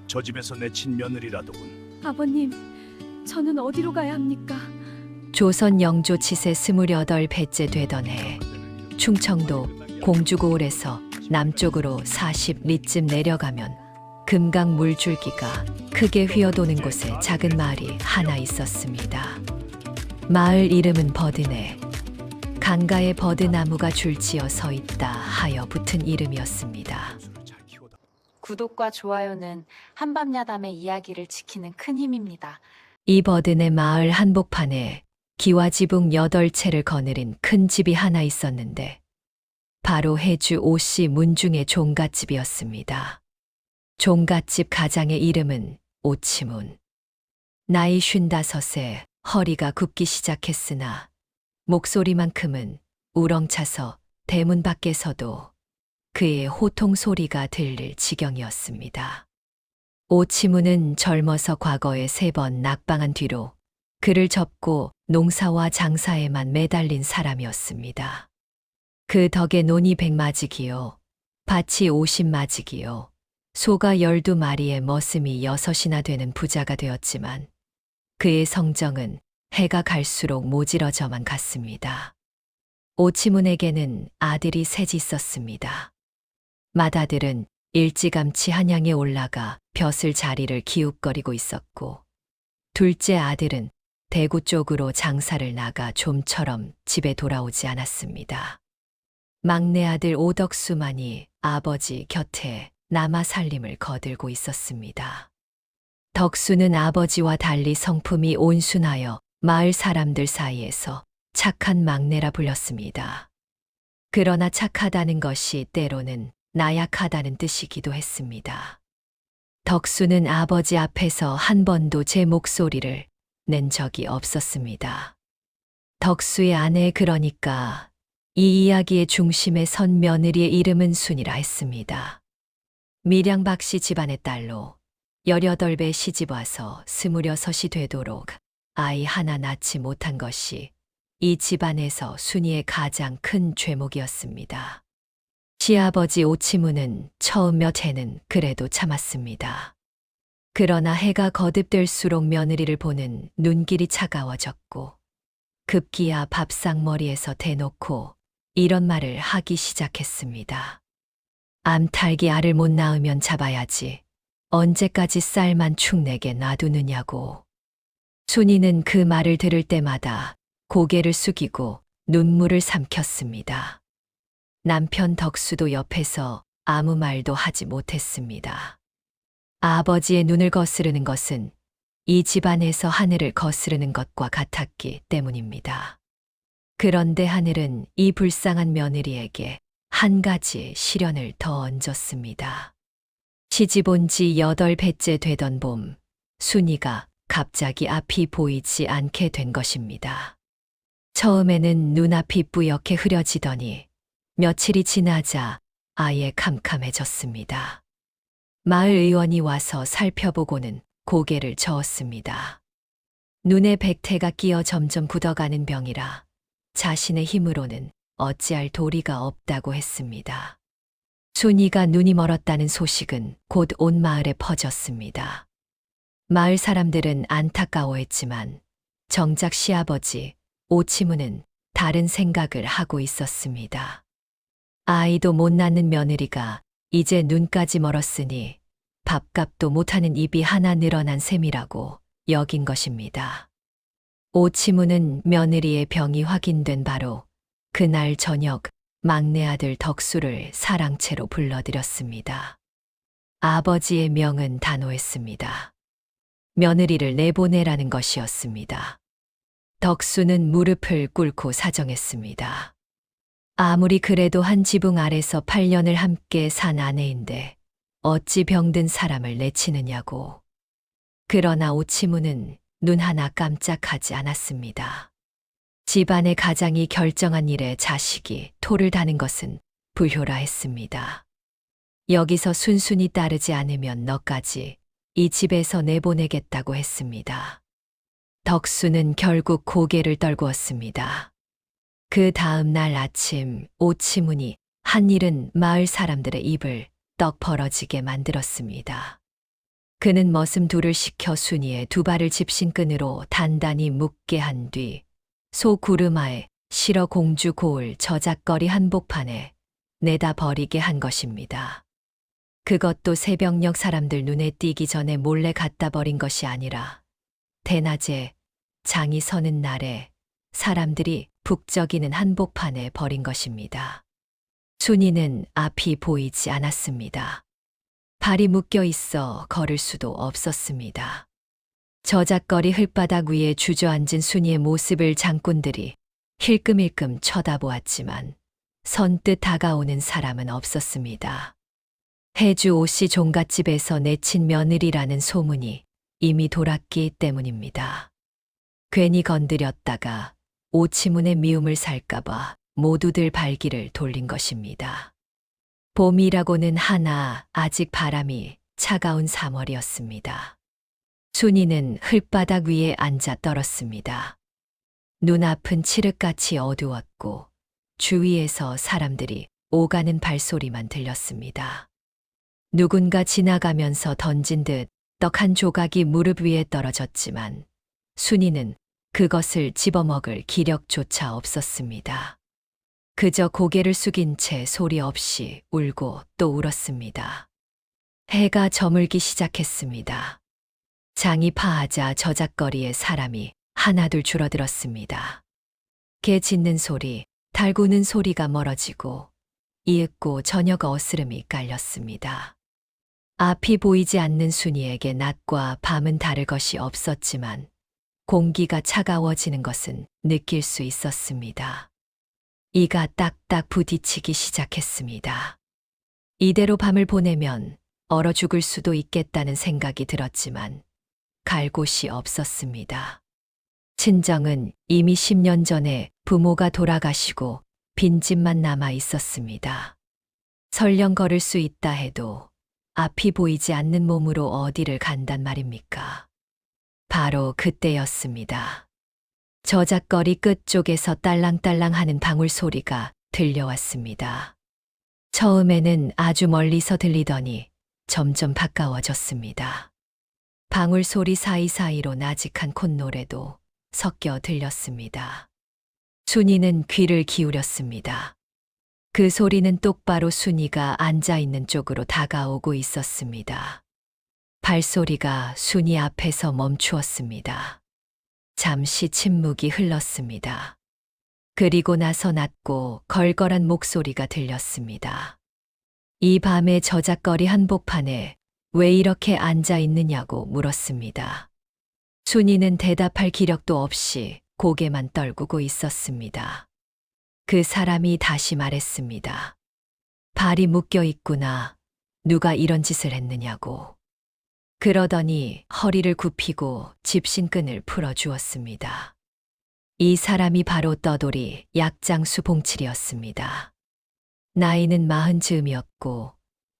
저 집에서 내친 며느리라더군. 아버님, 저는 어디로 가야 합니까? 조선 영조 치세 28배째 되던 해 충청도 공주고을에서 남쪽으로 40리쯤 내려가면 금강 물줄기가 크게 휘어도는 곳에 작은 마을이 하나 있었습니다. 마을 이름은 버드네. 강가에 버드나무가 줄지어 서 있다 하여 붙은 이름이었습니다. 구독과 좋아요는 한밤야담의 이야기를 지키는 큰 힘입니다. 이 버드네 마을 한복판에 기와지붕 8채를 거느린 큰 집이 하나 있었는데 바로 해주 오씨 문중의 종갓집이었습니다. 종갓집 가장의 이름은 오치문. 나이 55세, 허리가 굽기 시작했으나 목소리만큼은 우렁차서 대문 밖에서도 그의 호통 소리가 들릴 지경이었습니다. 오치문은 젊어서 과거에 3번 낙방한 뒤로 그를 접고 농사와 장사에만 매달린 사람이었습니다. 그 덕에 논이 100마지기요, 밭이 50마지기요, 소가 12마리에 머슴이 6이나 되는 부자가 되었지만 그의 성정은 해가 갈수록 모질어져만 갔습니다. 오치문에게는 아들이 셋이 있었습니다. 맏아들은 일찌감치 한양에 올라가 벼슬 자리를 기웃거리고 있었고 둘째 아들은 대구 쪽으로 장사를 나가 좀처럼 집에 돌아오지 않았습니다. 막내 아들 오덕수만이 아버지 곁에 남아 살림을 거들고 있었습니다. 덕수는 아버지와 달리 성품이 온순하여 마을 사람들 사이에서 착한 막내라 불렸습니다. 그러나 착하다는 것이 때로는 나약하다는 뜻이기도 했습니다. 덕수는 아버지 앞에서 한 번도 제 목소리를 낸 적이 없었습니다. 덕수의 아내, 그러니까 이 이야기의 중심에 선 며느리의 이름은 순이라 했습니다. 밀양박씨 집안의 딸로 18배 시집와서 26이 되도록 아이 하나 낳지 못한 것이 이 집안에서 순이의 가장 큰 죄목이었습니다. 시아버지 오치문은 처음 몇 해는 그래도 참았습니다. 그러나 해가 거듭될수록 며느리를 보는 눈길이 차가워졌고 급기야 밥상머리에서 대놓고 이런 말을 하기 시작했습니다. 암탉이 알을 못 낳으면 잡아야지. 언제까지 쌀만 축내게 놔두느냐고. 순이는 그 말을 들을 때마다 고개를 숙이고 눈물을 삼켰습니다. 남편 덕수도 옆에서 아무 말도 하지 못했습니다. 아버지의 눈을 거스르는 것은 이 집안에서 하늘을 거스르는 것과 같았기 때문입니다. 그런데 하늘은 이 불쌍한 며느리에게 한 가지 시련을 더 얹었습니다. 시집 온 지 8배째 되던 봄, 순이가 갑자기 앞이 보이지 않게 된 것입니다. 처음에는 눈앞이 뿌옇게 흐려지더니 며칠이 지나자 아예 캄캄해졌습니다. 마을 의원이 와서 살펴보고는 고개를 저었습니다. 눈에 백태가 끼어 점점 굳어가는 병이라 자신의 힘으로는 어찌할 도리가 없다고 했습니다. 순이가 눈이 멀었다는 소식은 곧 온 마을에 퍼졌습니다. 마을 사람들은 안타까워했지만 정작 시아버지 오치문은 다른 생각을 하고 있었습니다. 아이도 못 낳는 며느리가 이제 눈까지 멀었으니 밥값도 못하는 입이 하나 늘어난 셈이라고 여긴 것입니다. 오치문은 며느리의 병이 확인된 바로 그날 저녁 막내 아들 덕수를 사랑채로 불러들였습니다. 아버지의 명은 단호했습니다. 며느리를 내보내라는 것이었습니다. 덕수는 무릎을 꿇고 사정했습니다. 아무리 그래도 한 지붕 아래서 8년을 함께 산 아내인데 어찌 병든 사람을 내치느냐고. 그러나 오치문은 눈 하나 깜짝하지 않았습니다. 집안의 가장이 결정한 일에 자식이 토를 다는 것은 불효라 했습니다. 여기서 순순히 따르지 않으면 너까지 이 집에서 내보내겠다고 했습니다. 덕수는 결국 고개를 떨구었습니다. 그 다음 날 아침 오치문이 한 일은 마을 사람들의 입을 떡 벌어지게 만들었습니다. 그는 머슴둘을 시켜 순이의 두 발을 집신끈으로 단단히 묶게 한 뒤 소 구르마에 실어 공주 고을 저작거리 한복판에 내다 버리게 한 것입니다. 그것도 새벽녘 사람들 눈에 띄기 전에 몰래 갖다 버린 것이 아니라 대낮에 장이 서는 날에 사람들이 북적이는 한복판에 버린 것입니다. 순이는 앞이 보이지 않았습니다. 발이 묶여 있어 걸을 수도 없었습니다. 저작거리 흙바닥 위에 주저앉은 순이의 모습을 장꾼들이 힐끔힐끔 쳐다보았지만 선뜻 다가오는 사람은 없었습니다. 해주 오씨 종갓집에서 내친 며느리라는 소문이 이미 돌았기 때문입니다. 괜히 건드렸다가 오치문의 미움을 살까봐 모두들 발길을 돌린 것입니다. 봄이라고는 하나 아직 바람이 차가운 3월이었습니다. 순이는 흙바닥 위에 앉아 떨었습니다. 눈앞은 칠흑같이 어두웠고 주위에서 사람들이 오가는 발소리만 들렸습니다. 누군가 지나가면서 던진 듯 떡 한 조각이 무릎 위에 떨어졌지만 순이는 그것을 집어먹을 기력조차 없었습니다. 그저 고개를 숙인 채 소리 없이 울고 또 울었습니다. 해가 저물기 시작했습니다. 장이 파하자 저작거리에 사람이 하나둘 줄어들었습니다. 개 짖는 소리, 달 구는 소리가 멀어지고 이윽고 저녁 어스름이 깔렸습니다. 앞이 보이지 않는 순이에게 낮과 밤은 다를 것이 없었지만 공기가 차가워지는 것은 느낄 수 있었습니다. 이가 딱딱 부딪히기 시작했습니다. 이대로 밤을 보내면 얼어 죽을 수도 있겠다는 생각이 들었지만 갈 곳이 없었습니다. 친정은 이미 10년 전에 부모가 돌아가시고 빈집만 남아 있었습니다. 설령 걸을 수 있다 해도 앞이 보이지 않는 몸으로 어디를 간단 말입니까? 바로 그때였습니다. 저작거리 끝쪽에서 딸랑딸랑 하는 방울 소리가 들려왔습니다. 처음에는 아주 멀리서 들리더니 점점 가까워졌습니다. 방울 소리 사이사이로 나직한 콧노래도 섞여 들렸습니다. 순이는 귀를 기울였습니다. 그 소리는 똑바로 순이가 앉아있는 쪽으로 다가오고 있었습니다. 발소리가 순이 앞에서 멈추었습니다. 잠시 침묵이 흘렀습니다. 그리고 나서 낮고 걸걸한 목소리가 들렸습니다. 이 밤에 저작거리 한복판에 왜 이렇게 앉아 있느냐고 물었습니다. 순이는 대답할 기력도 없이 고개만 떨구고 있었습니다. 그 사람이 다시 말했습니다. 발이 묶여 있구나. 누가 이런 짓을 했느냐고. 그러더니 허리를 굽히고 집신끈을 풀어주었습니다. 이 사람이 바로 떠돌이 약장수 봉칠이었습니다. 나이는 40즈음이었고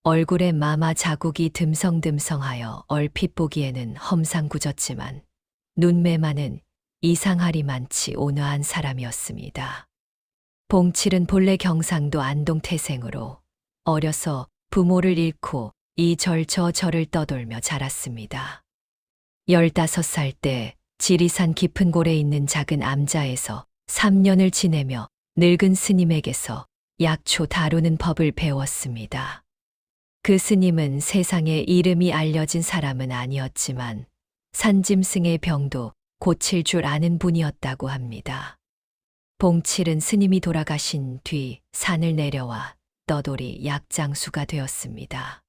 얼굴에 마마 자국이 듬성듬성하여 얼핏 보기에는 험상궂었지만 눈매만은 이상하리만치 온화한 사람이었습니다. 봉칠은 본래 경상도 안동 태생으로 어려서 부모를 잃고 이 절 저 절을 떠돌며 자랐습니다. 15살 때 지리산 깊은 골에 있는 작은 암자에서 3년을 지내며 늙은 스님에게서 약초 다루는 법을 배웠습니다. 그 스님은 세상에 이름이 알려진 사람은 아니었지만 산짐승의 병도 고칠 줄 아는 분이었다고 합니다. 봉칠은 스님이 돌아가신 뒤 산을 내려와 떠돌이 약장수가 되었습니다.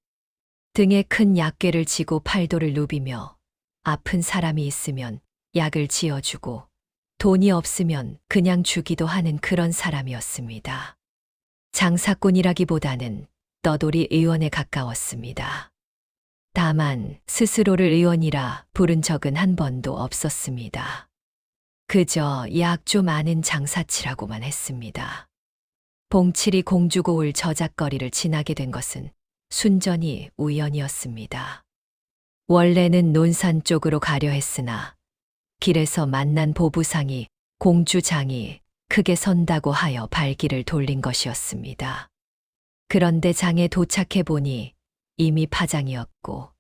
등에 큰 약궤를 지고 팔도를 누비며 아픈 사람이 있으면 약을 지어주고 돈이 없으면 그냥 주기도 하는 그런 사람이었습니다. 장사꾼이라기보다는 떠돌이 의원에 가까웠습니다. 다만 스스로를 의원이라 부른 적은 한 번도 없었습니다. 그저 약 좀 아는 장사치라고만 했습니다. 봉칠이 공주고을 저작거리를 지나게 된 것은 순전히 우연이었습니다. 원래는 논산 쪽으로 가려 했으나 길에서 만난 보부상이 공주장이 크게 선다고 하여 발길을 돌린 것이었습니다. 그런데 장에 도착해 보니 이미 파장이었고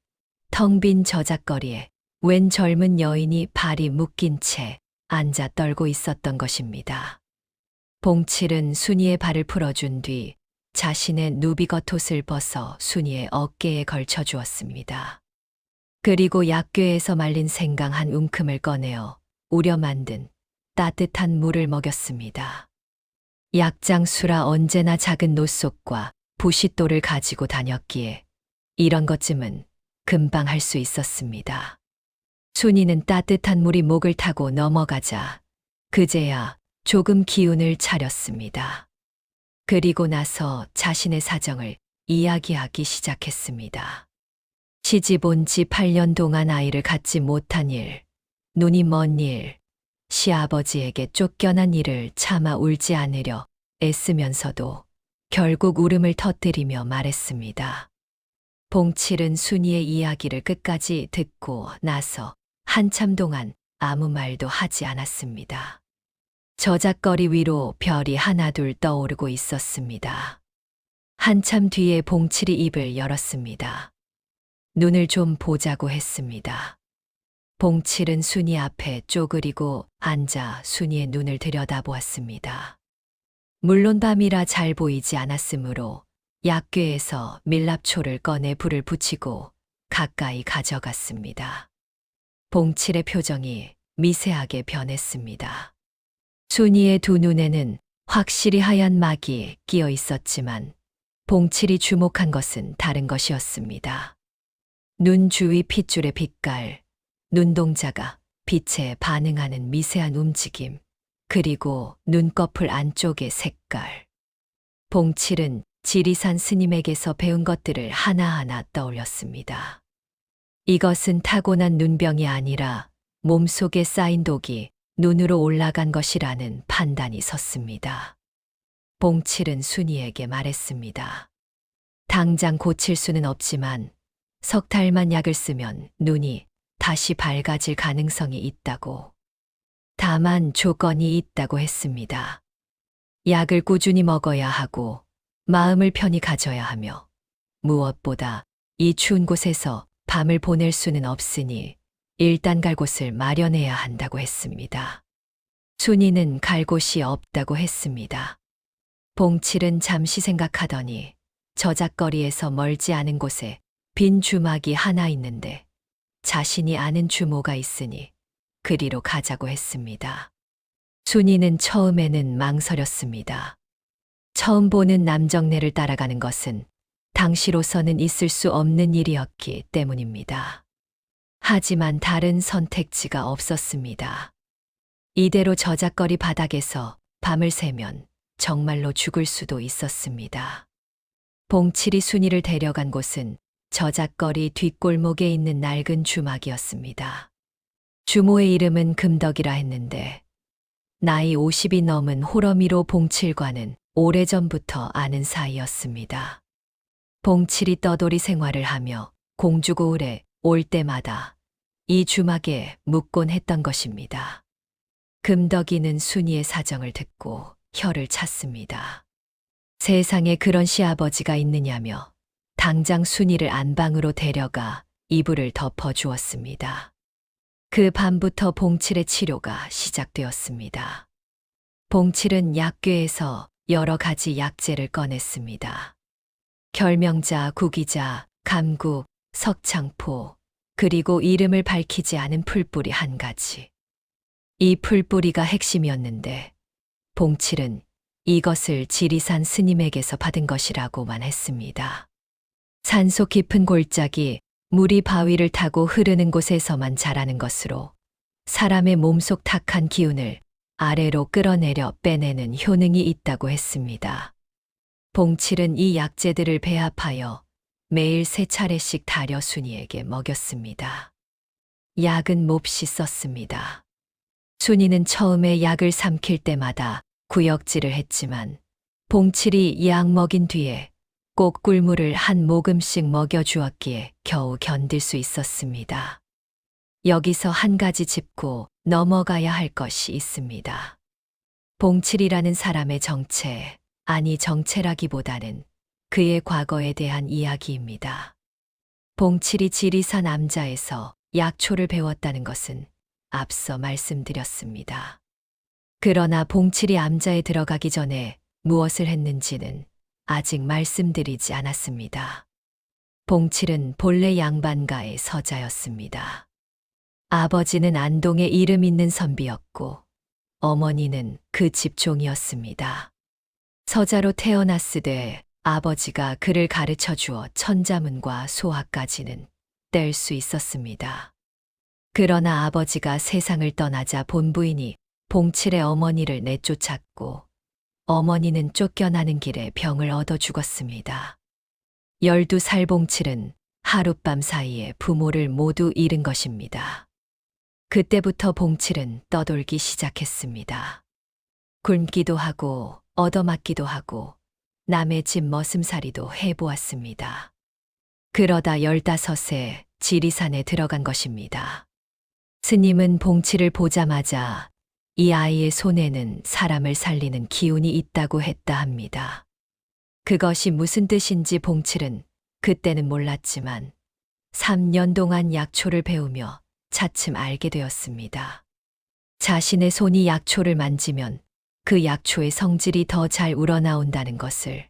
텅 빈 저작거리에 웬 젊은 여인이 발이 묶인 채 앉아 떨고 있었던 것입니다. 봉칠은 순이의 발을 풀어준 뒤 자신의 누비겉옷을 벗어 순이의 어깨에 걸쳐 주었습니다. 그리고 약궤에서 말린 생강 한 움큼을 꺼내어 우려 만든 따뜻한 물을 먹였습니다. 약장수라 언제나 작은 노속과 부싯돌을 가지고 다녔기에 이런 것쯤은 금방 할 수 있었습니다. 순이는 따뜻한 물이 목을 타고 넘어가자 그제야 조금 기운을 차렸습니다. 그리고 나서 자신의 사정을 이야기하기 시작했습니다. 시집 온 지 8년 동안 아이를 갖지 못한 일, 눈이 먼 일, 시아버지에게 쫓겨난 일을 차마 울지 않으려 애쓰면서도 결국 울음을 터뜨리며 말했습니다. 봉칠은 순이의 이야기를 끝까지 듣고 나서 한참 동안 아무 말도 하지 않았습니다. 저작거리 위로 별이 하나둘 떠오르고 있었습니다. 한참 뒤에 봉칠이 입을 열었습니다. 눈을 좀 보자고 했습니다. 봉칠은 순이 앞에 쪼그리고 앉아 순이의 눈을 들여다보았습니다. 물론 밤이라 잘 보이지 않았으므로 약궤에서 밀랍초를 꺼내 불을 붙이고 가까이 가져갔습니다. 봉칠의 표정이 미세하게 변했습니다. 순이의 두 눈에는 확실히 하얀 막이 끼어 있었지만 봉칠이 주목한 것은 다른 것이었습니다. 눈 주위 핏줄의 빛깔, 눈동자가 빛에 반응하는 미세한 움직임, 그리고 눈꺼풀 안쪽의 색깔. 봉칠은 지리산 스님에게서 배운 것들을 하나하나 떠올렸습니다. 이것은 타고난 눈병이 아니라 몸속에 쌓인 독이 눈으로 올라간 것이라는 판단이 섰습니다. 봉칠은 순이에게 말했습니다. 당장 고칠 수는 없지만 석 달만 약을 쓰면 눈이 다시 밝아질 가능성이 있다고. 다만 조건이 있다고 했습니다. 약을 꾸준히 먹어야 하고 마음을 편히 가져야 하며 무엇보다 이 추운 곳에서 밤을 보낼 수는 없으니 일단 갈 곳을 마련해야 한다고 했습니다. 순이는 갈 곳이 없다고 했습니다. 봉칠은 잠시 생각하더니 저작거리에서 멀지 않은 곳에 빈 주막이 하나 있는데 자신이 아는 주모가 있으니 그리로 가자고 했습니다. 순이는 처음에는 망설였습니다. 처음 보는 남정네를 따라가는 것은 당시로서는 있을 수 없는 일이었기 때문입니다. 하지만 다른 선택지가 없었습니다. 이대로 저작거리 바닥에서 밤을 새면 정말로 죽을 수도 있었습니다. 봉칠이 순이를 데려간 곳은 저작거리 뒷골목에 있는 낡은 주막이었습니다. 주모의 이름은 금덕이라 했는데 나이 50이 넘은 호러미로 봉칠과는 오래전부터 아는 사이였습니다. 봉칠이 떠돌이 생활을 하며 공주고을에 올 때마다 이 주막에 묵곤 했던 것입니다. 금덕이는 순이의 사정을 듣고 혀를 찼습니다. 세상에 그런 시아버지가 있느냐며 당장 순이를 안방으로 데려가 이불을 덮어 주었습니다. 그 밤부터 봉칠의 치료가 시작되었습니다. 봉칠은 약궤에서 여러 가지 약재를 꺼냈습니다. 결명자, 구기자, 감구, 석창포, 그리고 이름을 밝히지 않은 풀뿌리 한 가지. 이 풀뿌리가 핵심이었는데 봉칠은 이것을 지리산 스님에게서 받은 것이라고만 했습니다. 산속 깊은 골짜기, 물이 바위를 타고 흐르는 곳에서만 자라는 것으로 사람의 몸속 탁한 기운을 아래로 끌어내려 빼내는 효능이 있다고 했습니다. 봉칠은 이 약재들을 배합하여 매일 3차례씩 다려 순이에게 먹였습니다. 약은 몹시 썼습니다. 순이는 처음에 약을 삼킬 때마다 구역질을 했지만 봉칠이 약 먹인 뒤에 꼭 꿀물을 한 모금씩 먹여주었기에 겨우 견딜 수 있었습니다. 여기서 한 가지 짚고 넘어가야 할 것이 있습니다. 봉칠이라는 사람의 정체, 아니 정체라기보다는 그의 과거에 대한 이야기입니다. 봉칠이 지리산 암자에서 약초를 배웠다는 것은 앞서 말씀드렸습니다. 그러나 봉칠이 암자에 들어가기 전에 무엇을 했는지는 아직 말씀드리지 않았습니다. 봉칠은 본래 양반가의 서자였습니다. 아버지는 안동에 이름 있는 선비였고 어머니는 그 집종이었습니다. 서자로 태어났으되 아버지가 그를 가르쳐 주어 천자문과 소학까지는 뗄 수 있었습니다. 그러나 아버지가 세상을 떠나자 본부인이 봉칠의 어머니를 내쫓았고 어머니는 쫓겨나는 길에 병을 얻어 죽었습니다. 12살 봉칠은 하룻밤 사이에 부모를 모두 잃은 것입니다. 그때부터 봉칠은 떠돌기 시작했습니다. 굶기도 하고 얻어맞기도 하고 남의 집 머슴살이도 해보았습니다. 그러다 15세 지리산에 들어간 것입니다. 스님은 봉칠을 보자마자 이 아이의 손에는 사람을 살리는 기운이 있다고 했다 합니다. 그것이 무슨 뜻인지 봉칠은 그때는 몰랐지만 3년 동안 약초를 배우며 차츰 알게 되었습니다. 자신의 손이 약초를 만지면 그 약초의 성질이 더 잘 우러나온다는 것을,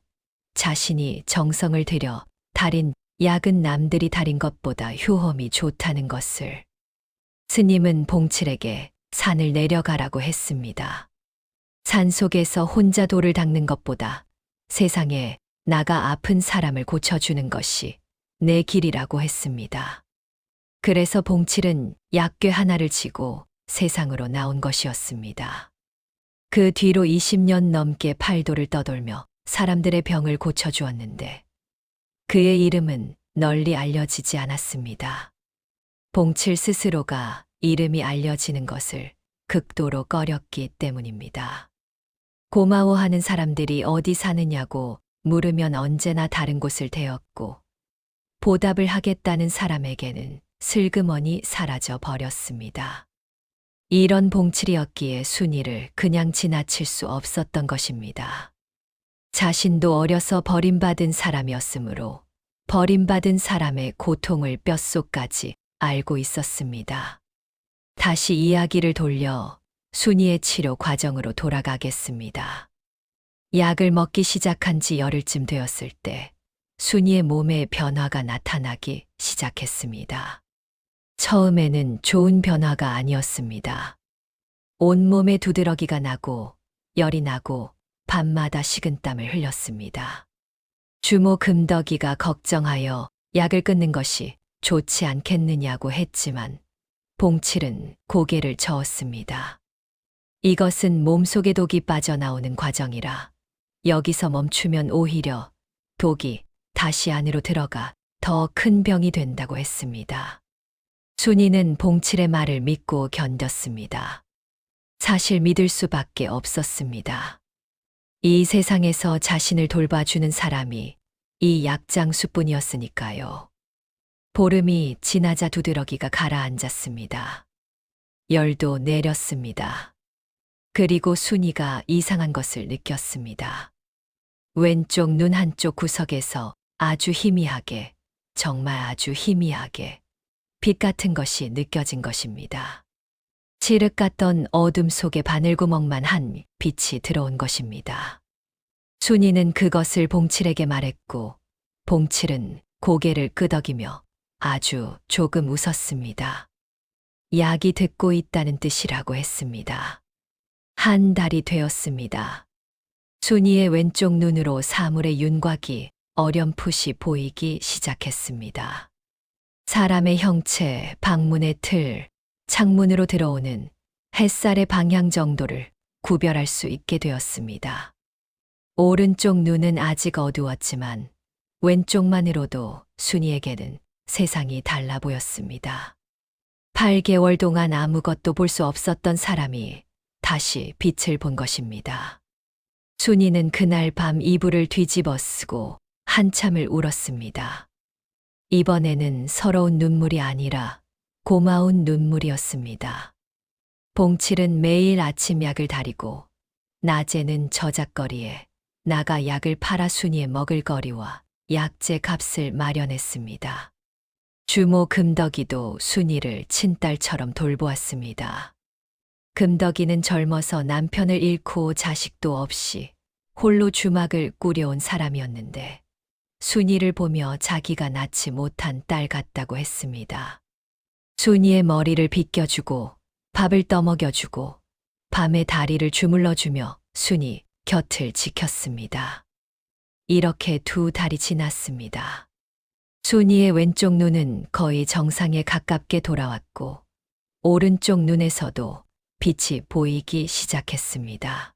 자신이 정성을 들여 달인 약은 남들이 달인 것보다 효험이 좋다는 것을. 스님은 봉칠에게 산을 내려가라고 했습니다. 산속에서 혼자 돌을 닦는 것보다 세상에 나가 아픈 사람을 고쳐주는 것이 내 길이라고 했습니다. 그래서 봉칠은 약궤 하나를 지고 세상으로 나온 것이었습니다. 그 뒤로 20년 넘게 팔도를 떠돌며 사람들의 병을 고쳐주었는데 그의 이름은 널리 알려지지 않았습니다. 봉칠 스스로가 이름이 알려지는 것을 극도로 꺼렸기 때문입니다. 고마워하는 사람들이 어디 사느냐고 물으면 언제나 다른 곳을 대었고 보답을 하겠다는 사람에게는 슬그머니 사라져 버렸습니다. 이런 봉칠이었기에 순이를 그냥 지나칠 수 없었던 것입니다. 자신도 어려서 버림받은 사람이었으므로 버림받은 사람의 고통을 뼛속까지 알고 있었습니다. 다시 이야기를 돌려 순이의 치료 과정으로 돌아가겠습니다. 약을 먹기 시작한 지 열흘쯤 되었을 때 순이의 몸에 변화가 나타나기 시작했습니다. 처음에는 좋은 변화가 아니었습니다. 온몸에 두드러기가 나고 열이 나고 밤마다 식은땀을 흘렸습니다. 주모 금덕이가 걱정하여 약을 끊는 것이 좋지 않겠느냐고 했지만 봉칠은 고개를 저었습니다. 이것은 몸속의 독이 빠져나오는 과정이라 여기서 멈추면 오히려 독이 다시 안으로 들어가 더 큰 병이 된다고 했습니다. 순이는 봉칠의 말을 믿고 견뎠습니다. 사실 믿을 수밖에 없었습니다. 이 세상에서 자신을 돌봐주는 사람이 이 약장수뿐이었으니까요. 보름이 지나자 두드러기가 가라앉았습니다. 열도 내렸습니다. 그리고 순이가 이상한 것을 느꼈습니다. 왼쪽 눈 한쪽 구석에서 아주 희미하게, 정말 아주 희미하게 빛 같은 것이 느껴진 것입니다. 칠흑 같던 어둠 속에 바늘구멍만 한 빛이 들어온 것입니다. 순이는 그것을 봉칠에게 말했고 봉칠은 고개를 끄덕이며 아주 조금 웃었습니다. 약이 듣고 있다는 뜻이라고 했습니다. 한 달이 되었습니다. 순이의 왼쪽 눈으로 사물의 윤곽이 어렴풋이 보이기 시작했습니다. 사람의 형체, 방문의 틀, 창문으로 들어오는 햇살의 방향 정도를 구별할 수 있게 되었습니다. 오른쪽 눈은 아직 어두웠지만 왼쪽만으로도 순이에게는 세상이 달라 보였습니다. 8개월 동안 아무것도 볼 수 없었던 사람이 다시 빛을 본 것입니다. 순이는 그날 밤 이불을 뒤집어 쓰고 한참을 울었습니다. 이번에는 서러운 눈물이 아니라 고마운 눈물이었습니다. 봉칠은 매일 아침 약을 다리고 낮에는 저작거리에 나가 약을 팔아 순이의 먹을거리와 약재 값을 마련했습니다. 주모 금덕이도 순이를 친딸처럼 돌보았습니다. 금덕이는 젊어서 남편을 잃고 자식도 없이 홀로 주막을 꾸려온 사람이었는데 순이를 보며 자기가 낳지 못한 딸 같다고 했습니다. 순이의 머리를 빗겨주고 밥을 떠먹여주고 밤에 다리를 주물러주며 순이 곁을 지켰습니다. 이렇게 2달이 지났습니다. 순이의 왼쪽 눈은 거의 정상에 가깝게 돌아왔고 오른쪽 눈에서도 빛이 보이기 시작했습니다.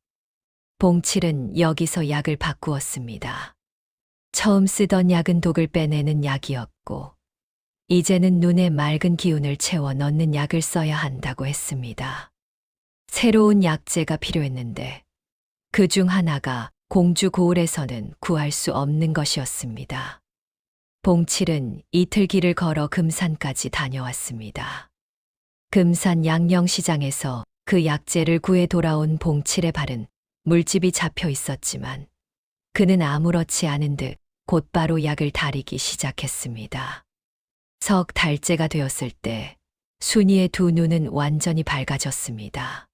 봉칠은 여기서 약을 바꾸었습니다. 처음 쓰던 약은 독을 빼내는 약이었고 이제는 눈에 맑은 기운을 채워 넣는 약을 써야 한다고 했습니다. 새로운 약재가 필요했는데 그 중 하나가 공주 고을에서는 구할 수 없는 것이었습니다. 봉칠은 이틀 길을 걸어 금산까지 다녀왔습니다. 금산 양령시장에서 그 약재를 구해 돌아온 봉칠의 발은 물집이 잡혀 있었지만 그는 아무렇지 않은 듯 곧바로 약을 다리기 시작했습니다. 석 달째가 되었을 때 순이의 2 눈은 완전히 밝아졌습니다.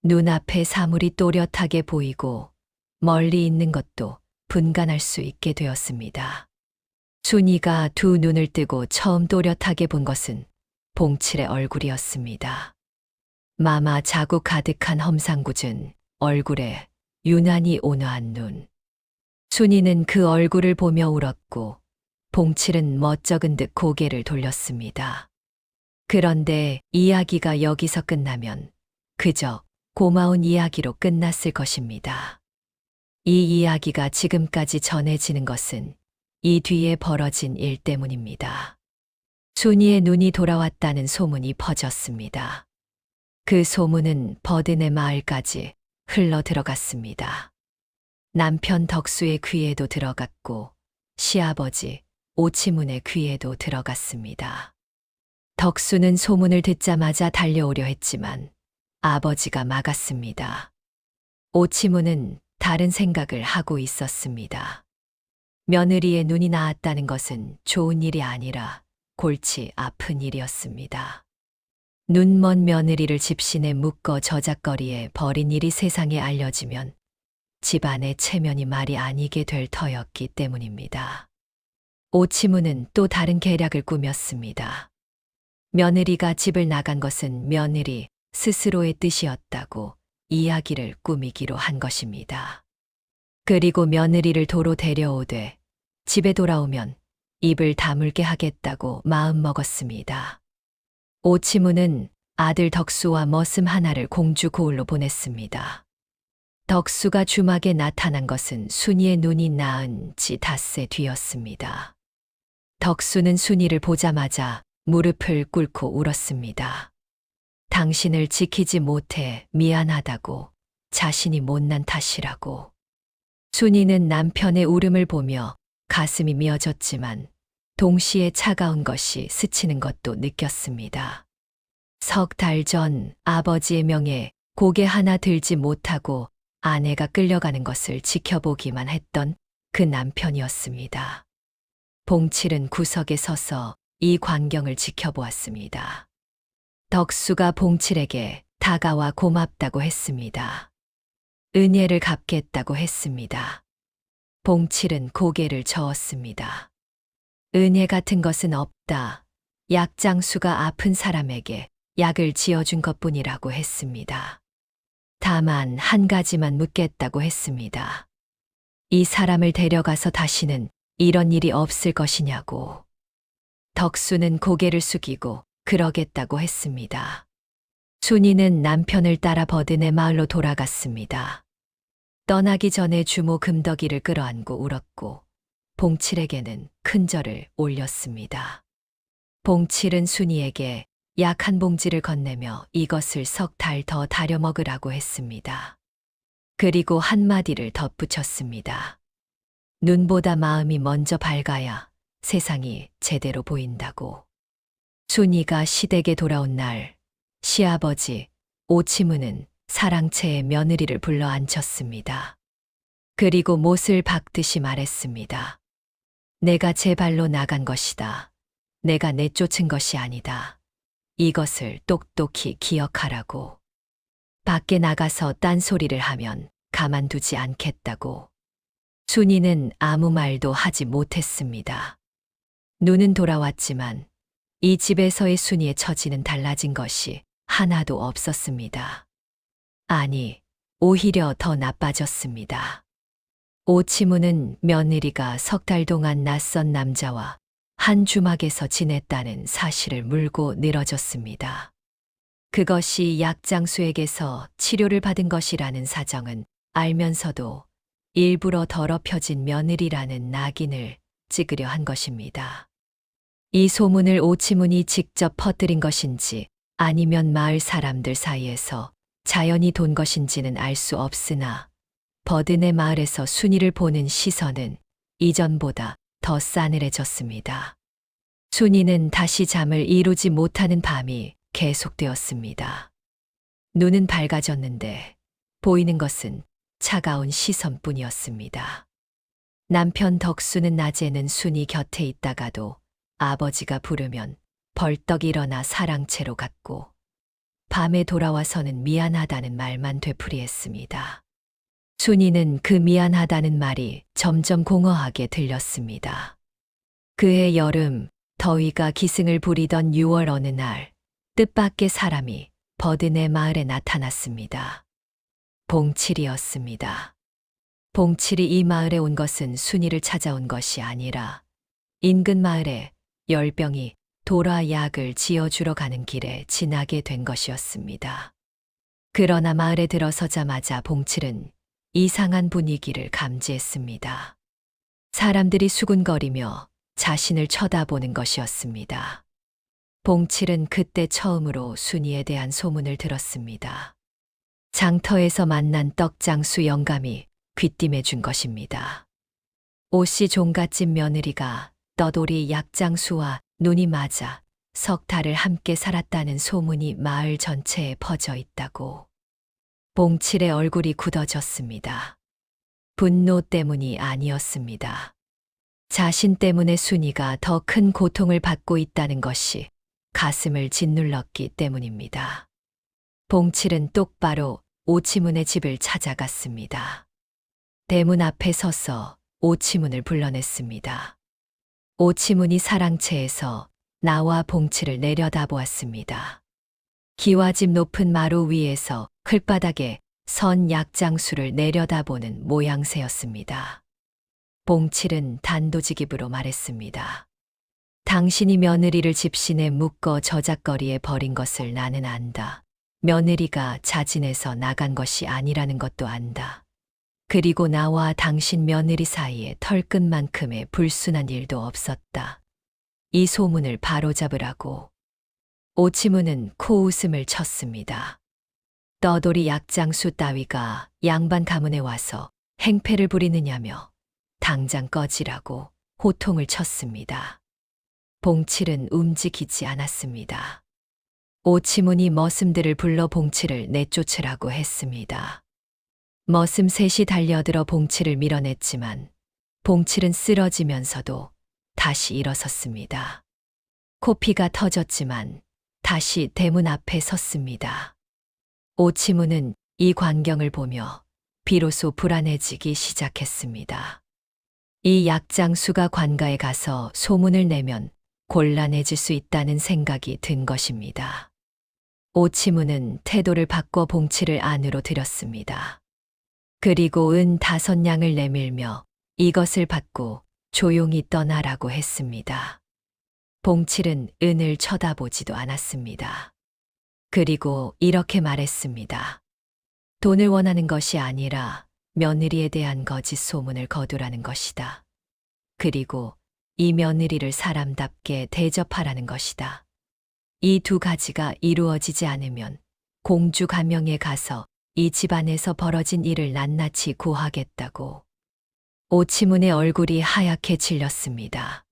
눈앞에 사물이 또렷하게 보이고 멀리 있는 것도 분간할 수 있게 되었습니다. 순이가 2 눈을 뜨고 처음 또렷하게 본 것은 봉칠의 얼굴이었습니다. 마마 자국 가득한 험상궂은 얼굴에 유난히 온화한 눈. 순이는 그 얼굴을 보며 울었고 봉칠은 멋쩍은 듯 고개를 돌렸습니다. 그런데 이야기가 여기서 끝나면 그저 고마운 이야기로 끝났을 것입니다. 이 이야기가 지금까지 전해지는 것은 이 뒤에 벌어진 일 때문입니다. 순이의 눈이 돌아왔다는 소문이 퍼졌습니다. 그 소문은 버드네 마을까지 흘러 들어갔습니다. 남편 덕수의 귀에도 들어갔고 시아버지 오치문의 귀에도 들어갔습니다. 덕수는 소문을 듣자마자 달려오려 했지만 아버지가 막았습니다. 오치문은 다른 생각을 하고 있었습니다. 며느리의 눈이 나았다는 것은 좋은 일이 아니라 골치 아픈 일이었습니다. 눈먼 며느리를 집신에 묶어 저작거리에 버린 일이 세상에 알려지면 집안의 체면이 말이 아니게 될 터였기 때문입니다. 오치무는 또 다른 계략을 꾸몄습니다. 며느리가 집을 나간 것은 며느리 스스로의 뜻이었다고 이야기를 꾸미기로 한 것입니다. 그리고 며느리를 도로 데려오되 집에 돌아오면 입을 다물게 하겠다고 마음먹었습니다. 오치무는 아들 덕수와 머슴 하나를 공주 고을로 보냈습니다. 덕수가 주막에 나타난 것은 순이의 눈이 나은 지 닷새 뒤였습니다. 덕수는 순이를 보자마자 무릎을 꿇고 울었습니다. 당신을 지키지 못해 미안하다고, 자신이 못난 탓이라고. 순이는 남편의 울음을 보며 가슴이 미어졌지만 동시에 차가운 것이 스치는 것도 느꼈습니다. 석 달 전 아버지의 명에 고개 하나 들지 못하고 아내가 끌려가는 것을 지켜보기만 했던 그 남편이었습니다. 봉칠은 구석에 서서 이 광경을 지켜보았습니다. 덕수가 봉칠에게 다가와 고맙다고 했습니다. 은혜를 갚겠다고 했습니다. 봉칠은 고개를 저었습니다. 은혜 같은 것은 없다. 약장수가 아픈 사람에게 약을 지어준 것뿐이라고 했습니다. 다만 한 가지만 묻겠다고 했습니다. 이 사람을 데려가서 다시는 이런 일이 없을 것이냐고. 덕수는 고개를 숙이고 그러겠다고 했습니다. 순이는 남편을 따라 버드네 마을로 돌아갔습니다. 떠나기 전에 주모 금덕이를 끌어안고 울었고 봉칠에게는 큰 절을 올렸습니다. 봉칠은 순이에게 약 한 봉지를 건네며 이것을 석 달 더 다려 먹으라고 했습니다. 그리고 한마디를 덧붙였습니다. 눈보다 마음이 먼저 밝아야 세상이 제대로 보인다고. 순이가 시댁에 돌아온 날 시아버지 오치무는 사랑채에 며느리를 불러 앉혔습니다. 그리고 못을 박듯이 말했습니다. 내가 제 발로 나간 것이다. 내가 내쫓은 것이 아니다. 이것을 똑똑히 기억하라고. 밖에 나가서 딴소리를 하면 가만두지 않겠다고. 순이는 아무 말도 하지 못했습니다. 눈은 돌아왔지만 이 집에서의 순이의 처지는 달라진 것이 하나도 없었습니다. 아니, 오히려 더 나빠졌습니다. 오치무는 며느리가 석 달 동안 낯선 남자와 한 주막에서 지냈다는 사실을 물고 늘어졌습니다. 그것이 약장수에게서 치료를 받은 것이라는 사정은 알면서도 일부러 더럽혀진 며느리라는 낙인을 찍으려 한 것입니다. 이 소문을 오치문이 직접 퍼뜨린 것인지 아니면 마을 사람들 사이에서 자연히 돈 것인지는 알 수 없으나 버드네 마을에서 순이를 보는 시선은 이전보다 더 싸늘해졌습니다. 순이는 다시 잠을 이루지 못하는 밤이 계속되었습니다. 눈은 밝아졌는데 보이는 것은 차가운 시선뿐이었습니다. 남편 덕수는 낮에는 순이 곁에 있다가도 아버지가 부르면 벌떡 일어나 사랑채로 갔고 밤에 돌아와서는 미안하다는 말만 되풀이했습니다. 순이는 그 미안하다는 말이 점점 공허하게 들렸습니다. 그해 여름 더위가 기승을 부리던 6월 어느 날 뜻밖의 사람이 버드네 마을에 나타났습니다. 봉칠이었습니다. 봉칠이 이 마을에 온 것은 순이를 찾아온 것이 아니라 인근 마을에 열병이 돌아 약을 지어주러 가는 길에 지나게 된 것이었습니다. 그러나 마을에 들어서자마자 봉칠은 이상한 분위기를 감지했습니다. 사람들이 수군거리며 자신을 쳐다보는 것이었습니다. 봉칠은 그때 처음으로 순이에 대한 소문을 들었습니다. 장터에서 만난 떡장수 영감이 귀띔해 준 것입니다. 오씨 종갓집 며느리가 떠돌이 약장수와 눈이 맞아 석 달을 함께 살았다는 소문이 마을 전체에 퍼져 있다고. 봉칠의 얼굴이 굳어졌습니다. 분노 때문이 아니었습니다. 자신 때문에 순이가 더 큰 고통을 받고 있다는 것이 가슴을 짓눌렀기 때문입니다. 봉칠은 똑바로 오치문의 집을 찾아갔습니다. 대문 앞에 서서 오치문을 불러냈습니다. 오치문이 사랑채에서 나와 봉칠을 내려다보았습니다. 기와집 높은 마루 위에서 흙바닥에 선 약장수를 내려다보는 모양새였습니다. 봉칠은 단도직입으로 말했습니다. 당신이 며느리를 집신에 묶어 저작거리에 버린 것을 나는 안다. 며느리가 자진해서 나간 것이 아니라는 것도 안다. 그리고 나와 당신 며느리 사이에 털끝만큼의 불순한 일도 없었다. 이 소문을 바로잡으라고. 오치무는 코웃음을 쳤습니다. 떠돌이 약장수 따위가 양반 가문에 와서 행패를 부리느냐며 당장 꺼지라고 호통을 쳤습니다. 봉칠은 움직이지 않았습니다. 오치문이 머슴들을 불러 봉칠을 내쫓으라고 했습니다. 머슴 셋이 달려들어 봉칠을 밀어냈지만 봉칠은 쓰러지면서도 다시 일어섰습니다. 코피가 터졌지만 다시 대문 앞에 섰습니다. 오치무는 이 광경을 보며 비로소 불안해지기 시작했습니다. 이 약장수가 관가에 가서 소문을 내면 곤란해질 수 있다는 생각이 든 것입니다. 오치무는 태도를 바꿔 봉칠을 안으로 들였습니다. 그리고 은 5냥을 내밀며 이것을 받고 조용히 떠나라고 했습니다. 봉칠은 은을 쳐다보지도 않았습니다. 그리고 이렇게 말했습니다. 돈을 원하는 것이 아니라 며느리에 대한 거짓 소문을 거두라는 것이다. 그리고 이 며느리를 사람답게 대접하라는 것이다. 이 2가지가 이루어지지 않으면 공주 가명에 가서 이 집안에서 벌어진 일을 낱낱이 고하겠다고. 오치문의 얼굴이 하얗게 질렸습니다.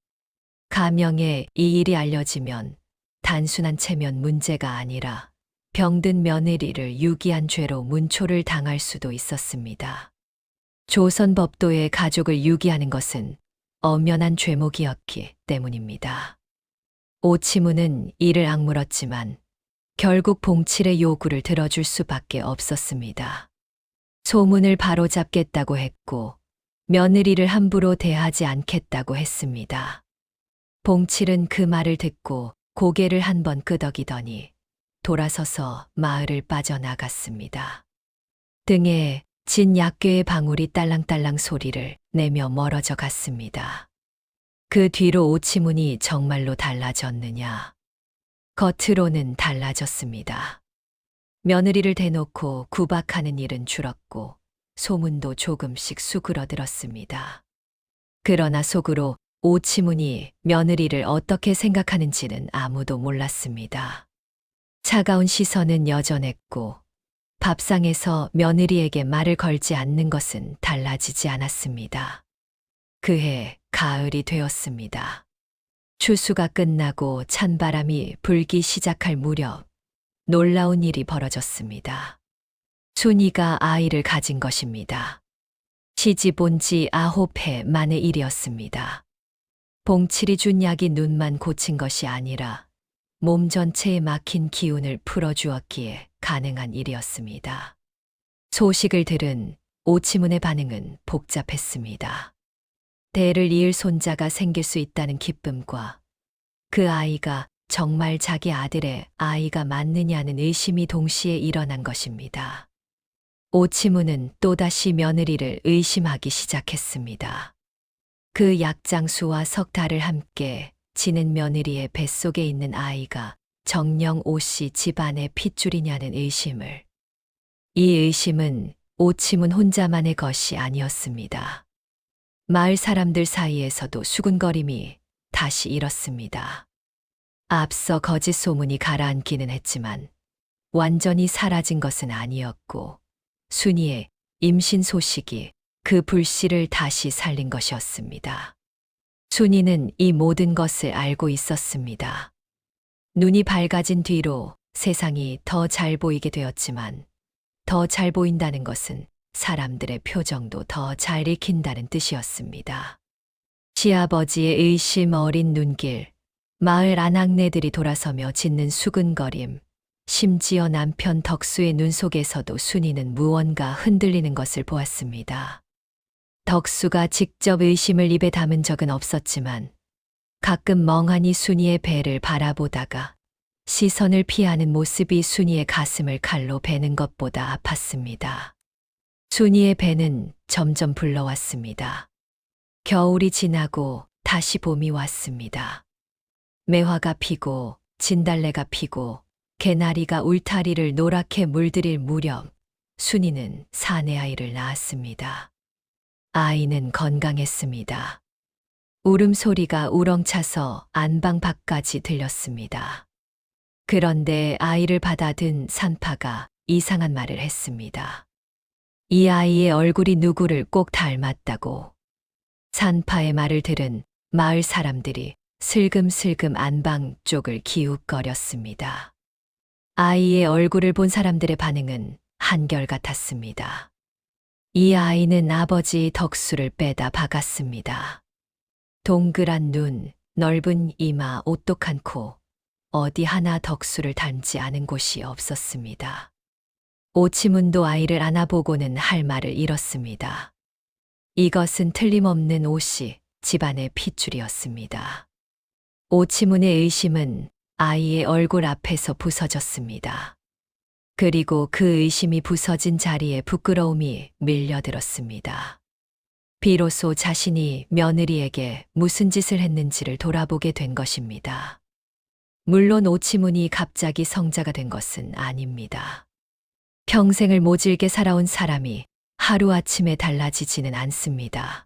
가명에 이 일이 알려지면 단순한 체면 문제가 아니라 병든 며느리를 유기한 죄로 문초를 당할 수도 있었습니다. 조선 법도의 가족을 유기하는 것은 엄연한 죄목이었기 때문입니다. 오치무는 이를 악물었지만 결국 봉칠의 요구를 들어줄 수밖에 없었습니다. 소문을 바로잡겠다고 했고 며느리를 함부로 대하지 않겠다고 했습니다. 봉칠은 그 말을 듣고 고개를 한번 끄덕이더니 돌아서서 마을을 빠져나갔습니다. 등에 진 약궤의 방울이 딸랑딸랑 소리를 내며 멀어져 갔습니다. 그 뒤로 오치문이 정말로 달라졌느냐? 겉으로는 달라졌습니다. 며느리를 대놓고 구박하는 일은 줄었고 소문도 조금씩 수그러들었습니다. 그러나 속으로 오치문이 며느리를 어떻게 생각하는지는 아무도 몰랐습니다. 차가운 시선은 여전했고 밥상에서 며느리에게 말을 걸지 않는 것은 달라지지 않았습니다. 그해 가을이 되었습니다. 추수가 끝나고 찬바람이 불기 시작할 무렵 놀라운 일이 벌어졌습니다. 순이가 아이를 가진 것입니다. 시집 온 지 9해 만의 일이었습니다. 봉칠이 준 약이 눈만 고친 것이 아니라 몸 전체에 막힌 기운을 풀어주었기에 가능한 일이었습니다. 소식을 들은 오치문의 반응은 복잡했습니다. 대를 이을 손자가 생길 수 있다는 기쁨과 그 아이가 정말 자기 아들의 아이가 맞느냐는 의심이 동시에 일어난 것입니다. 오치문은 또다시 며느리를 의심하기 시작했습니다. 그 약장수와 석달을 함께 지는 며느리의 뱃속에 있는 아이가 정녕 오씨 집안의 핏줄이냐는 의심을. 이 의심은 오치문 혼자만의 것이 아니었습니다. 마을 사람들 사이에서도 수군거림이 다시 일었습니다. 앞서 거짓 소문이 가라앉기는 했지만 완전히 사라진 것은 아니었고 순이의 임신 소식이 그 불씨를 다시 살린 것이었습니다. 순이는 이 모든 것을 알고 있었습니다. 눈이 밝아진 뒤로 세상이 더 잘 보이게 되었지만 더 잘 보인다는 것은 사람들의 표정도 더 잘 읽힌다는 뜻이었습니다. 시아버지의 의심 어린 눈길, 마을 아낙네들이 돌아서며 짓는 수근거림, 심지어 남편 덕수의 눈 속에서도 순이는 무언가 흔들리는 것을 보았습니다. 덕수가 직접 의심을 입에 담은 적은 없었지만 가끔 멍하니 순이의 배를 바라보다가 시선을 피하는 모습이 순이의 가슴을 칼로 베는 것보다 아팠습니다. 순이의 배는 점점 불러왔습니다. 겨울이 지나고 다시 봄이 왔습니다. 매화가 피고 진달래가 피고 개나리가 울타리를 노랗게 물들일 무렵 순이는 사내 아이를 낳았습니다. 아이는 건강했습니다. 울음소리가 우렁차서 안방 밖까지 들렸습니다. 그런데 아이를 받아든 산파가 이상한 말을 했습니다. 이 아이의 얼굴이 누구를 꼭 닮았다고. 산파의 말을 들은 마을 사람들이 슬금슬금 안방 쪽을 기웃거렸습니다. 아이의 얼굴을 본 사람들의 반응은 한결같았습니다. 이 아이는 아버지 덕수를 빼다 박았습니다. 동그란 눈, 넓은 이마, 오똑한 코, 어디 하나 덕수를 닮지 않은 곳이 없었습니다. 오치문도 아이를 안아보고는 할 말을 잃었습니다. 이것은 틀림없는 오씨, 집안의 핏줄이었습니다. 오치문의 의심은 아이의 얼굴 앞에서 부서졌습니다. 그리고 그 의심이 부서진 자리에 부끄러움이 밀려들었습니다. 비로소 자신이 며느리에게 무슨 짓을 했는지를 돌아보게 된 것입니다. 물론 오치문이 갑자기 성자가 된 것은 아닙니다. 평생을 모질게 살아온 사람이 하루아침에 달라지지는 않습니다.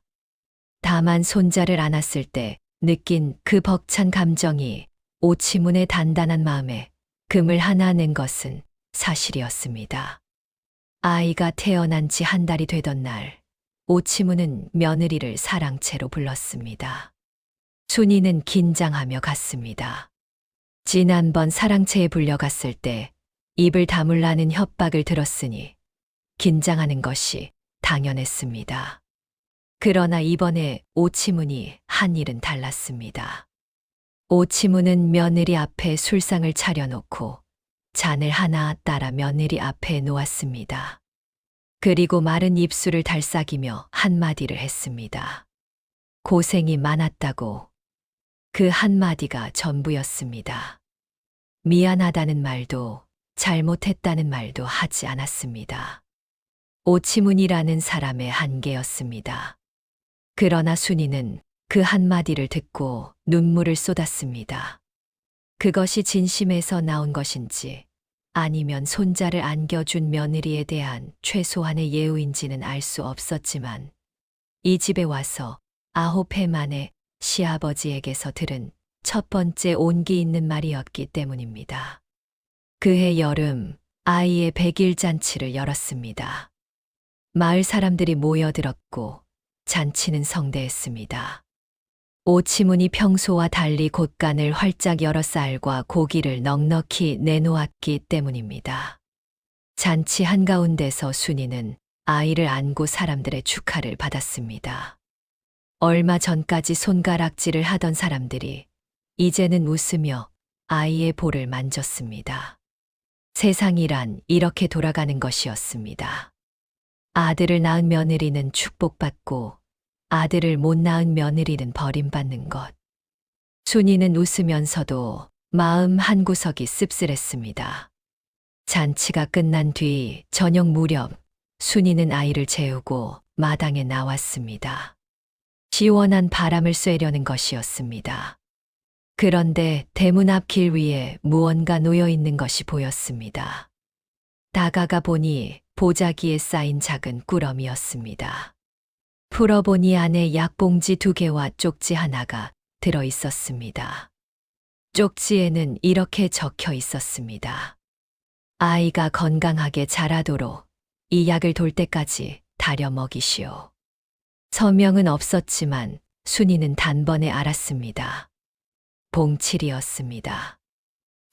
다만 손자를 안았을 때 느낀 그 벅찬 감정이 오치문의 단단한 마음에 금을 하나 낸 것은 사실이었습니다. 아이가 태어난 지 한 달이 되던 날, 오치문은 며느리를 사랑채로 불렀습니다. 순이는 긴장하며 갔습니다. 지난번 사랑채에 불려갔을 때 입을 다물라는 협박을 들었으니 긴장하는 것이 당연했습니다. 그러나 이번에 오치문이 한 일은 달랐습니다. 오치무는 며느리 앞에 술상을 차려놓고 잔을 하나 따라 며느리 앞에 놓았습니다. 그리고 마른 입술을 달싹이며 한마디를 했습니다. 고생이 많았다고. 그 한마디가 전부였습니다. 미안하다는 말도 잘못했다는 말도 하지 않았습니다. 오치문이라는 사람의 한계였습니다. 그러나 순이는 그 한마디를 듣고 눈물을 쏟았습니다. 그것이 진심에서 나온 것인지 아니면 손자를 안겨준 며느리에 대한 최소한의 예우인지는 알 수 없었지만 이 집에 와서 9해 만에 시아버지에게서 들은 첫 번째 온기 있는 말이었기 때문입니다. 그해 여름 아이의 100일 잔치를 열었습니다. 마을 사람들이 모여들었고 잔치는 성대했습니다. 오치문이 평소와 달리 곳간을 활짝 열어 쌀과 고기를 넉넉히 내놓았기 때문입니다. 잔치 한가운데서 순이는 아이를 안고 사람들의 축하를 받았습니다. 얼마 전까지 손가락질을 하던 사람들이 이제는 웃으며 아이의 볼을 만졌습니다. 세상이란 이렇게 돌아가는 것이었습니다. 아들을 낳은 며느리는 축복받고 아들을 못 낳은 며느리는 버림받는 것. 순이는 웃으면서도 마음 한구석이 씁쓸했습니다. 잔치가 끝난 뒤 저녁 무렵 순이는 아이를 재우고 마당에 나왔습니다. 시원한 바람을 쐬려는 것이었습니다. 그런데 대문 앞 길 위에 무언가 놓여 있는 것이 보였습니다. 다가가 보니 보자기에 쌓인 작은 꾸러미였습니다. 풀어보니 안에 약봉지 2개와 쪽지 하나가 들어 있었습니다. 쪽지에는 이렇게 적혀 있었습니다. 아이가 건강하게 자라도록 이 약을 돌 때까지 다려 먹이시오. 서명은 없었지만 순이는 단번에 알았습니다. 봉칠이었습니다.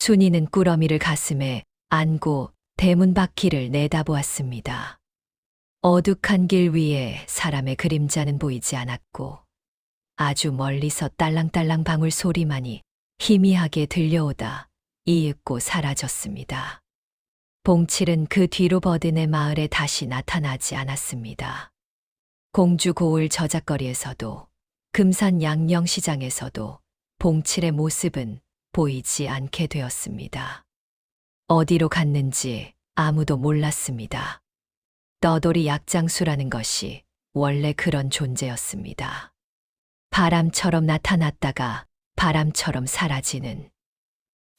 순이는 꾸러미를 가슴에 안고 대문 바퀴를 내다보았습니다. 어둑한 길 위에 사람의 그림자는 보이지 않았고 아주 멀리서 딸랑딸랑 방울 소리만이 희미하게 들려오다 이윽고 사라졌습니다. 봉칠은 그 뒤로 버드네 마을에 다시 나타나지 않았습니다. 공주 고을 저작거리에서도 금산 양령시장에서도 봉칠의 모습은 보이지 않게 되었습니다. 어디로 갔는지 아무도 몰랐습니다. 떠돌이 약장수라는 것이 원래 그런 존재였습니다. 바람처럼 나타났다가 바람처럼 사라지는.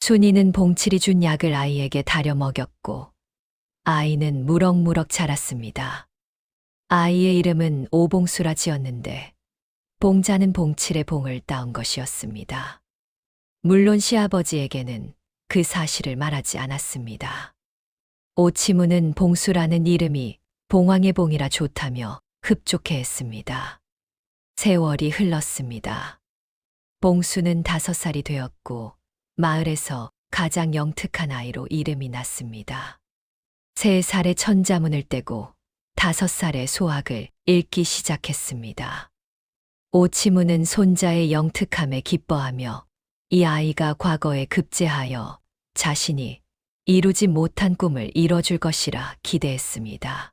순이는 봉칠이 준 약을 아이에게 다려 먹였고 아이는 무럭무럭 자랐습니다. 아이의 이름은 오봉수라 지었는데 봉자는 봉칠의 봉을 따온 것이었습니다. 물론 시아버지에게는 그 사실을 말하지 않았습니다. 오치무는 봉수라는 이름이 봉황의 봉이라 좋다며 흡족해했습니다. 세월이 흘렀습니다. 봉수는 5살이 되었고 마을에서 가장 영특한 아이로 이름이 났습니다. 3살에 천자문을 떼고 5살에 소학을 읽기 시작했습니다. 오치무는 손자의 영특함에 기뻐하며 이 아이가 과거에 급제하여 자신이 이루지 못한 꿈을 이뤄줄 것이라 기대했습니다.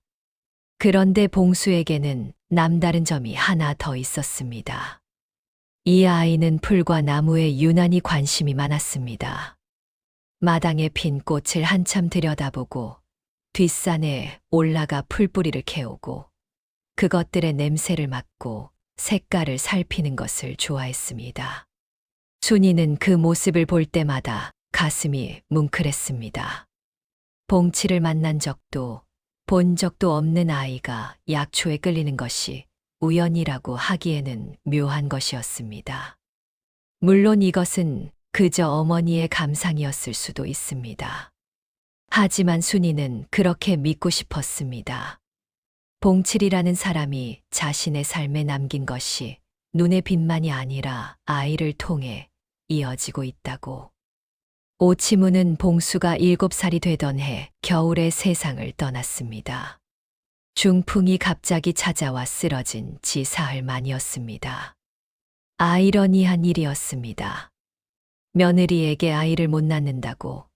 그런데 봉수에게는 남다른 점이 하나 더 있었습니다. 이 아이는 풀과 나무에 유난히 관심이 많았습니다. 마당에 핀 꽃을 한참 들여다보고 뒷산에 올라가 풀뿌리를 캐오고 그것들의 냄새를 맡고 색깔을 살피는 것을 좋아했습니다. 순이는 그 모습을 볼 때마다 가슴이 뭉클했습니다. 봉치를 만난 적도 본 적도 없는 아이가 약초에 끌리는 것이 우연이라고 하기에는 묘한 것이었습니다. 물론 이것은 그저 어머니의 감상이었을 수도 있습니다. 하지만 순이는 그렇게 믿고 싶었습니다. 봉칠이라는 사람이 자신의 삶에 남긴 것이 눈의 빛만이 아니라 아이를 통해 이어지고 있다고. 오치무는 봉수가 7살이 되던 해 겨울에 세상을 떠났습니다. 중풍이 갑자기 찾아와 쓰러진 지 사흘 만이었습니다. 아이러니한 일이었습니다. 며느리에게 아이를 못 낳는다고,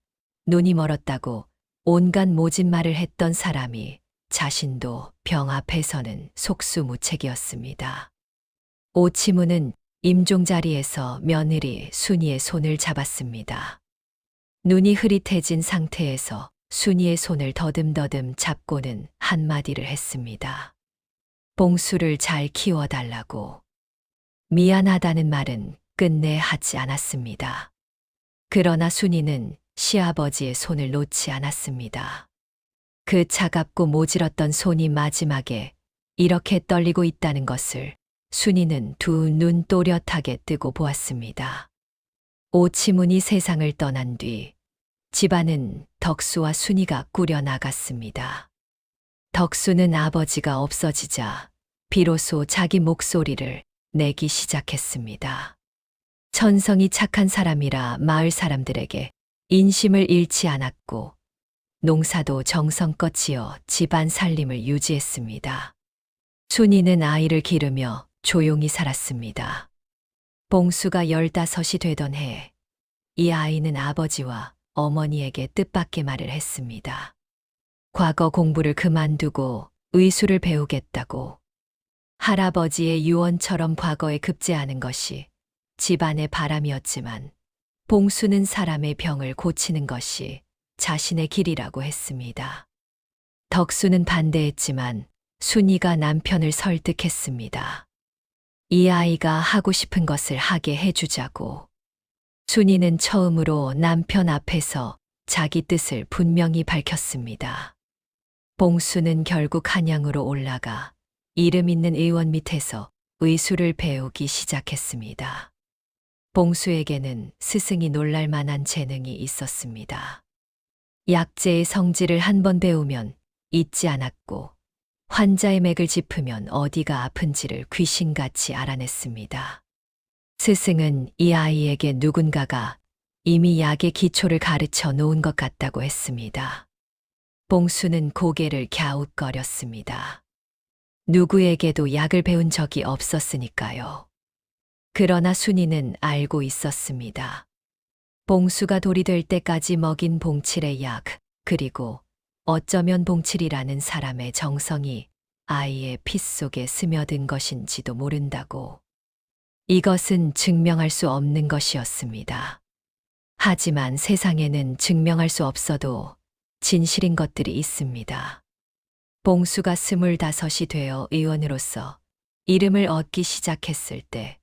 눈이 멀었다고 온갖 모진 말을 했던 사람이 자신도 병 앞에서는 속수무책이었습니다. 오치무는 임종 자리에서 며느리 순이의 손을 잡았습니다. 눈이 흐릿해진 상태에서 순이의 손을 더듬더듬 잡고는 한마디를 했습니다. 봉수를 잘 키워달라고. 미안하다는 말은 끝내 하지 않았습니다. 그러나 순이는 시아버지의 손을 놓지 않았습니다. 그 차갑고 모질었던 손이 마지막에 이렇게 떨리고 있다는 것을 순이는 두 눈 또렷하게 뜨고 보았습니다. 오치문이 세상을 떠난 뒤 집안은 덕수와 순이가 꾸려나갔습니다. 덕수는 아버지가 없어지자 비로소 자기 목소리를 내기 시작했습니다. 천성이 착한 사람이라 마을 사람들에게 인심을 잃지 않았고 농사도 정성껏 지어 집안 살림을 유지했습니다. 순이는 아이를 기르며 조용히 살았습니다. 봉수가 15이 되던 해, 이 아이는 아버지와 어머니에게 뜻밖의 말을 했습니다. 과거 공부를 그만두고 의수를 배우겠다고. 할아버지의 유언처럼 과거에 급제하는 것이 집안의 바람이었지만 봉수는 사람의 병을 고치는 것이 자신의 길이라고 했습니다. 덕수는 반대했지만 순이가 남편을 설득했습니다. 이 아이가 하고 싶은 것을 하게 해주자고. 순이는 처음으로 남편 앞에서 자기 뜻을 분명히 밝혔습니다. 봉수는 결국 한양으로 올라가 이름 있는 의원 밑에서 의수를 배우기 시작했습니다. 봉수에게는 스승이 놀랄 만한 재능이 있었습니다. 약재의 성질을 한 번 배우면 잊지 않았고 환자의 맥을 짚으면 어디가 아픈지를 귀신같이 알아냈습니다. 스승은 이 아이에게 누군가가 이미 약의 기초를 가르쳐 놓은 것 같다고 했습니다. 봉수는 고개를 갸웃거렸습니다. 누구에게도 약을 배운 적이 없었으니까요. 그러나 순이는 알고 있었습니다. 봉수가 돌이 될 때까지 먹인 봉칠의 약, 그리고 어쩌면 봉칠이라는 사람의 정성이 아이의 피 속에 스며든 것인지도 모른다고. 이것은 증명할 수 없는 것이었습니다. 하지만 세상에는 증명할 수 없어도 진실인 것들이 있습니다. 봉수가 25이 되어 의원으로서 이름을 얻기 시작했을 때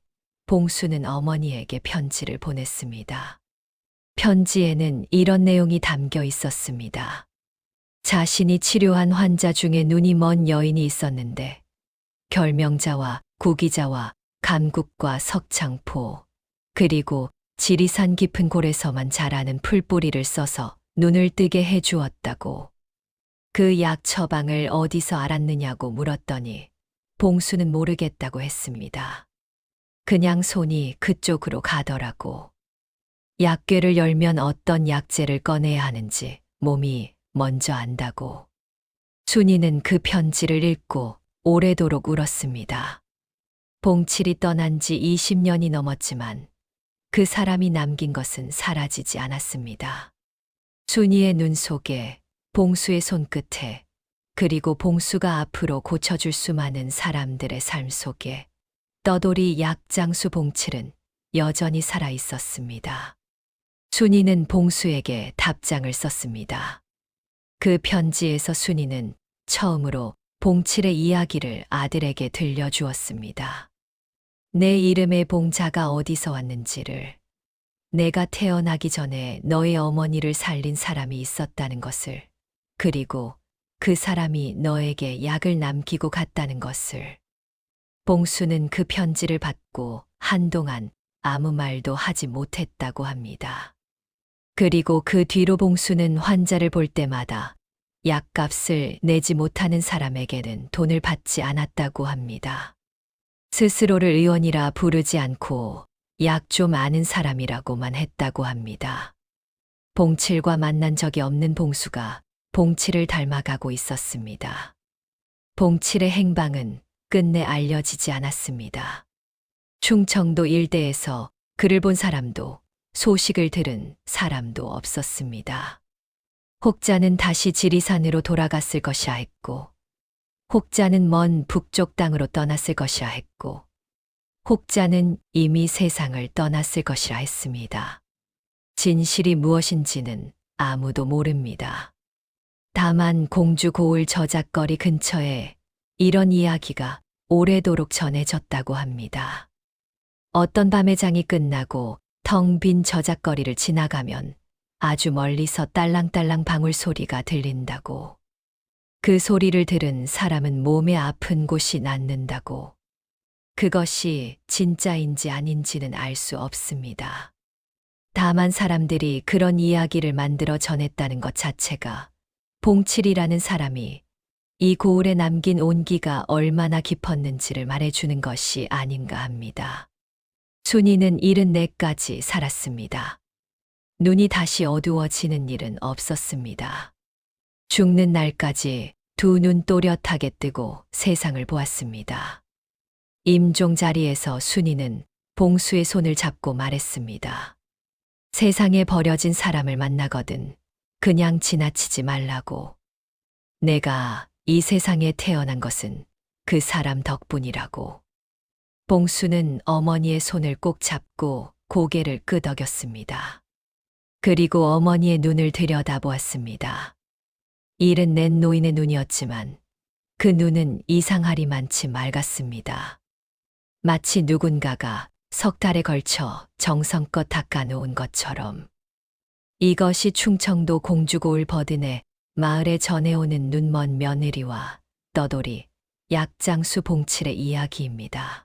봉수는 어머니에게 편지를 보냈습니다. 편지에는 이런 내용이 담겨 있었습니다. 자신이 치료한 환자 중에 눈이 먼 여인이 있었는데 결명자와 구기자와 감국과 석창포 그리고 지리산 깊은 골에서만 자라는 풀뿌리를 써서 눈을 뜨게 해주었다고. 그 약 처방을 어디서 알았느냐고 물었더니 봉수는 모르겠다고 했습니다. 그냥 손이 그쪽으로 가더라고. 약궤를 열면 어떤 약재를 꺼내야 하는지 몸이 먼저 안다고. 순이는 그 편지를 읽고 오래도록 울었습니다. 봉칠이 떠난 지 20년이 넘었지만 그 사람이 남긴 것은 사라지지 않았습니다. 순이의 눈 속에, 봉수의 손끝에, 그리고 봉수가 앞으로 고쳐줄 수많은 사람들의 삶 속에 떠돌이 약장수 봉칠은 여전히 살아 있었습니다. 순이는 봉수에게 답장을 썼습니다. 그 편지에서 순이는 처음으로 봉칠의 이야기를 아들에게 들려주었습니다. 내 이름의 봉자가 어디서 왔는지를, 내가 태어나기 전에 너의 어머니를 살린 사람이 있었다는 것을, 그리고 그 사람이 너에게 약을 남기고 갔다는 것을. 봉수는 그 편지를 받고 한동안 아무 말도 하지 못했다고 합니다. 그리고 그 뒤로 봉수는 환자를 볼 때마다 약값을 내지 못하는 사람에게는 돈을 받지 않았다고 합니다. 스스로를 의원이라 부르지 않고 약 좀 아는 사람이라고만 했다고 합니다. 봉칠과 만난 적이 없는 봉수가 봉칠을 닮아가고 있었습니다. 봉칠의 행방은 끝내 알려지지 않았습니다. 충청도 일대에서 그를 본 사람도 소식을 들은 사람도 없었습니다. 혹자는 다시 지리산으로 돌아갔을 것이야 했고, 혹자는 먼 북쪽 땅으로 떠났을 것이라 했고, 혹자는 이미 세상을 떠났을 것이라 했습니다. 진실이 무엇인지는 아무도 모릅니다. 다만 공주 고을 저작거리 근처에 이런 이야기가 오래도록 전해졌다고 합니다. 어떤 밤의 장이 끝나고 텅 빈 저작거리를 지나가면 아주 멀리서 딸랑딸랑 방울 소리가 들린다고. 그 소리를 들은 사람은 몸에 아픈 곳이 낫는다고. 그것이 진짜인지 아닌지는 알 수 없습니다. 다만 사람들이 그런 이야기를 만들어 전했다는 것 자체가 봉칠이라는 사람이 이 고을에 남긴 온기가 얼마나 깊었는지를 말해주는 것이 아닌가 합니다. 순이는 74까지 살았습니다. 눈이 다시 어두워지는 일은 없었습니다. 죽는 날까지 두 눈 또렷하게 뜨고 세상을 보았습니다. 임종 자리에서 순이는 봉수의 손을 잡고 말했습니다. 세상에 버려진 사람을 만나거든 그냥 지나치지 말라고. 내가 이 세상에 태어난 것은 그 사람 덕분이라고. 봉수는 어머니의 손을 꼭 잡고 고개를 끄덕였습니다. 그리고 어머니의 눈을 들여다보았습니다. 일은 낸 노인의 눈이었지만 그 눈은 이상하리만치 맑았습니다. 마치 누군가가 석 달에 걸쳐 정성껏 닦아놓은 것처럼. 이것이 충청도 공주고을 버든의 마을에 전해오는 눈먼 며느리와 떠돌이 약장수 봉칠의 이야기입니다.